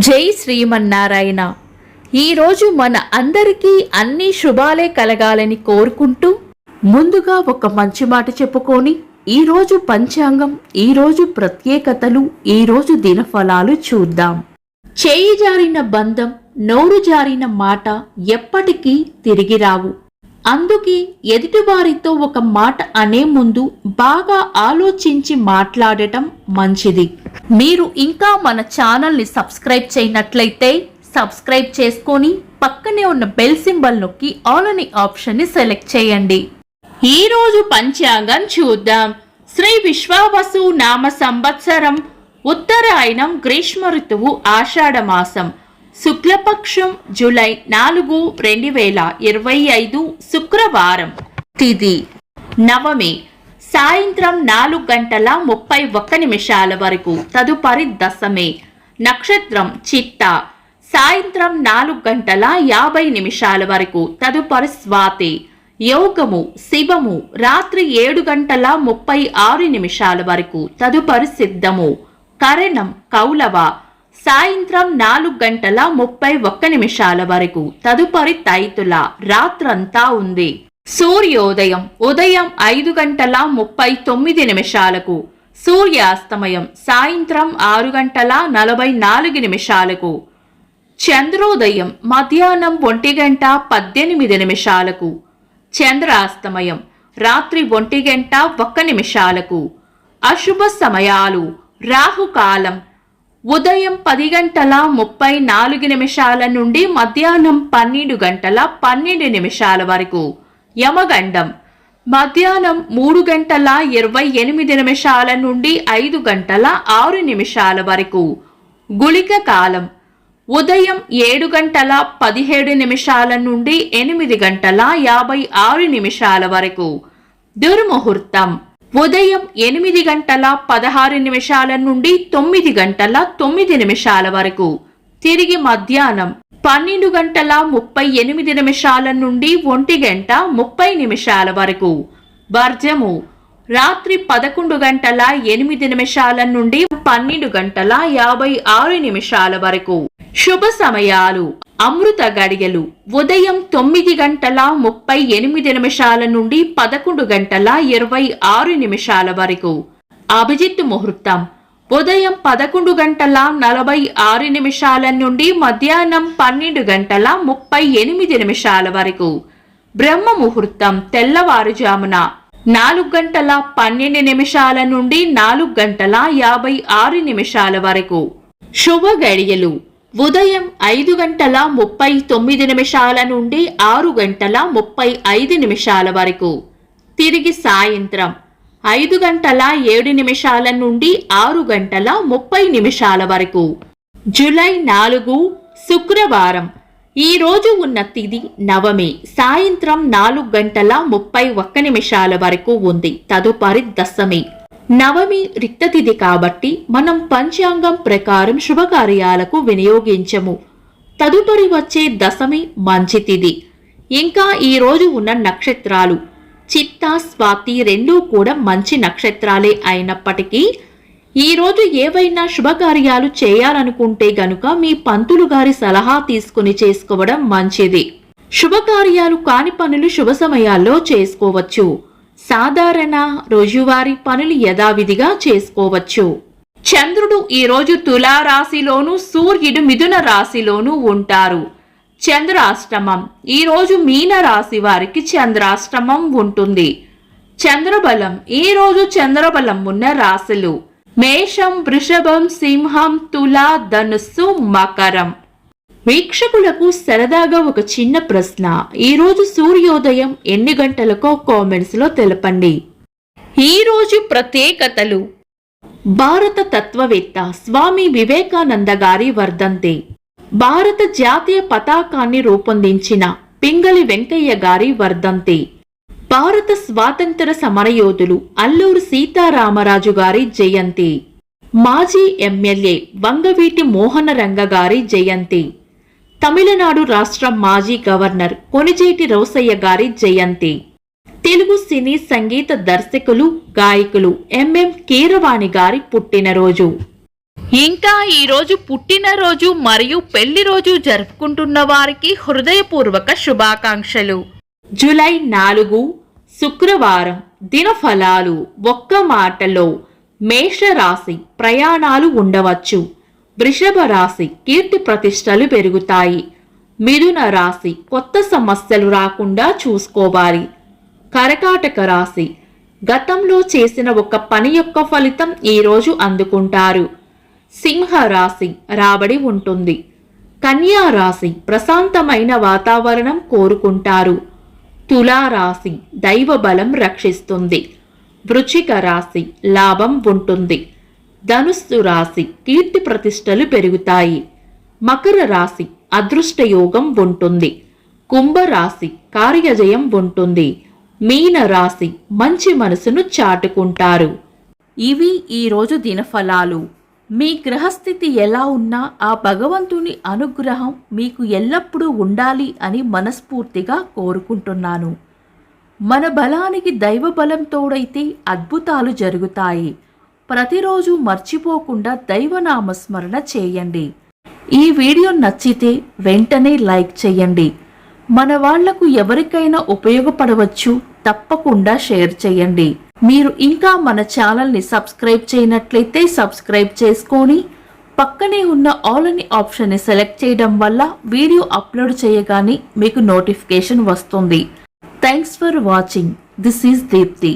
జై శ్రీమన్నారాయణ. ఈరోజు మన అందరికీ అన్ని శుభాలే కలగాలని కోరుకుంటూ ముందుగా ఒక మంచి మాట చెప్పుకొని ఈరోజు పంచాంగం, ఈరోజు ప్రత్యేకతలు, ఈరోజు దినఫలాలు చూద్దాం. చేయి జారిన బంధం, నోరు జారిన మాట ఎప్పటికీ తిరిగి రావు. అందుకే ఎదుటివారితో ఒక మాట అనే ముందు బాగా ఆలోచించి మాట్లాడటం మంచిది. మీరు ఇంకా మన ఛానల్ని సబ్స్క్రైబ్ చేయనట్లయితే సబ్స్క్రైబ్ చేసుకొని పక్కనే ఉన్న బెల్ సింబల్ నొక్కి ఆల్ అనే ఆప్షన్ని సెలెక్ట్ చేయండి. ఈరోజు పంచాంగం చూద్దాం. శ్రీ విశ్వావసు నామ సంవత్సరం, ఉత్తరాయణం, గ్రీష్మ ఋతువు, ఆషాఢ మాసం, శుక్లపక్షం, జూలై 4, 2025, శుక్రవారం. తిథి నవమి, సాయంత్రం 4:31 వరకు. తదుపరి దశమి. నక్షత్రం చిత్త, సాయంత్రం 4:50 వరకు. తదుపరి స్వాతి. యోగము శివము, రాత్రి 7:36 వరకు. తదుపరి సిద్ధము. కరణం కౌలవ, సాయంత్రం 4:31 వరకు. తదుపరి తైతుల, రాత్రంతా ఉంది. సూర్యోదయం ఉదయం 5:39. సూర్యాస్తమయం సాయంత్రం 6:44. చంద్రోదయం మధ్యాహ్నం 1:18. చంద్రాస్తమయం రాత్రి 1:01. అశుభ సమయాలు. రాహుకాలం ఉదయం 10:34 నుండి మధ్యాహ్నం 12:12 వరకు. యమగండం మధ్యాహ్నం 3:28 నుండి 5:06 వరకు. గుళిక కాలం ఉదయం 7:17 నుండి 8:56 వరకు. దుర్ముహూర్తం ఉదయం 8:16 నుండి 9:09 వరకు. తిరిగి మధ్యాహ్నం 12:38 నుండి 1:30 వరకు. వర్జము రాత్రి 11:08 నుండి 12:56 వరకు. శుభ సమయాలు. అమృత గడియలు ఉదయం 9:38 నుండి 11:26 వరకు. అభిజిత్ ముహూర్తం ఉదయం 11:46 నుండి మధ్యాహ్నం 12:38 వరకు. బ్రహ్మ ముహూర్తం తెల్లవారుజామున 4:12 నుండి 4:56 వరకు. శుభ గడియలు ఉదయం 5:39 నుండి 6:35 వరకు. తిరిగి సాయంత్రం 5:07 నుండి 6:30 వరకు. జూలై 4, శుక్రవారం. ఈ రోజు ఉన్న తిథి నవమి, సాయంత్రం 4:31 వరకు ఉంది. తదుపరి దశమి. నవమి రిక్త తిథి కాబట్టి మనం పంచాంగం ప్రకారం శుభకార్యాలకు వినియోగించము. తదుపరి వచ్చే దశమి మంచి తిథి. ఇంకా ఈ రోజు ఉన్న నక్షత్రాలు చిత్త, స్వాతి రెండూ కూడా మంచి నక్షత్రాలే అయినప్పటికీ ఈరోజు ఏవైనా శుభకార్యాలు చేయాలనుకుంటే గనుక మీ పంతులు గారి సలహా తీసుకుని చేసుకోవడం మంచిది. శుభకార్యాలు కాని పనులు శుభ సమయాల్లో చేసుకోవచ్చు. సాధారణ రోజువారీ పనులు యథావిధిగా చేసుకోవచ్చు. చంద్రుడు ఈరోజు తులారాశిలోను, సూర్యుడు మిథున రాశిలోనూ ఉంటారు. చంద్రాష్టమం ఈరోజు మీన రాశి వారికి చంద్రాష్టమం ఉంటుంది. చంద్రబలం ఈరోజు చంద్రబలం ఉన్న రాశులు మేషం, వృషభం, సింహం, తుల, ధనుస్సు, మకరం. వీక్షకులకు సరదాగా ఒక చిన్న ప్రశ్న. ఈరోజు సూర్యోదయం ఎన్ని గంటలకో కామెంట్స్ లో తెలపండి. ఈరోజు ప్రత్యేకతలు. భారత తత్వవేత్త స్వామి వివేకానంద గారి వర్ధంతి. భారత జాతీయ పతాకాన్ని రూపొందించిన పింగళి వెంకయ్య గారి వర్ధంతి. భారత స్వాతంత్ర సమరయోధులు అల్లూరు సీతారామరాజు గారి జయంతి. మాజీ ఎమ్మెల్యే వంగవీటి మోహనరంగ గారి జయంతి. తమిళనాడు రాష్ట్ర మాజీ గవర్నర్ కొణిజేటి రోసయ్య గారి జయంతి. తెలుగు సినీ సంగీత దర్శకులు, గాయకులు ఎంఎం కీరవాణి గారి పుట్టినరోజు. ఇంకా ఈరోజు పుట్టినరోజు మరియు పెళ్లి రోజు జరుపుకుంటున్న వారికి హృదయపూర్వక శుభాకాంక్షలు. జూలై 4 శుక్రవారం దినఫలాలు. ఒక్క మాటలో మేషరాశి ప్రయాణాలు ఉండవచ్చు. వృషభ రాశి కీర్తి ప్రతిష్టలు పెరుగుతాయి. మిథున రాశి కొత్త సమస్యలు రాకుండా చూసుకోవాలి. కర్కాటక రాశి గతంలో చేసిన ఒక పని యొక్క ఫలితం ఈరోజు అందుకుంటారు. సింహ రాశి రాబడి ఉంటుంది. కన్యా రాశి ప్రశాంతమైన వాతావరణం కోరుకుంటారు. తులా రాశి దైవ బలం రక్షిస్తుంది. వృశ్చిక రాశి లాభం ఉంటుంది. ధనుస్సు రాశి కీర్తి ప్రతిష్టలు పెరుగుతాయి. మకర రాశి అదృష్టయోగం ఉంటుంది. కుంభరాశి కార్యజయం ఉంటుంది. మీన రాశి మంచి మనసును చాటుకుంటారు. ఇవి ఈరోజు దినఫలాలు. మీ గ్రహస్థితి ఎలా ఉన్నా ఆ భగవంతుని అనుగ్రహం మీకు ఎల్లప్పుడూ ఉండాలి అని మనస్ఫూర్తిగా కోరుకుంటున్నాను. మన బలానికి దైవ బలం తోడైతే అద్భుతాలు జరుగుతాయి. ప్రతిరోజు మర్చిపోకుండా దైవనామస్మరణ చేయండి. ఈ వీడియో నచ్చితే వెంటనే లైక్ చేయండి. మన వాళ్లకు ఎవరికైనా ఉపయోగపడవచ్చు. తప్పకుండా షేర్ చేయండి. మీరు ఇంకా మన ఛానల్ని సబ్స్క్రైబ్ చేయనట్లయితే సబ్స్క్రైబ్ చేసుకొని పక్కనే ఉన్న ఆల్ అని ఆప్షన్ని సెలెక్ట్ చేయడం వల్ల వీడియో అప్లోడ్ చేయగానే మీకు నోటిఫికేషన్ వస్తుంది. Thanks for watching. This is Deepti.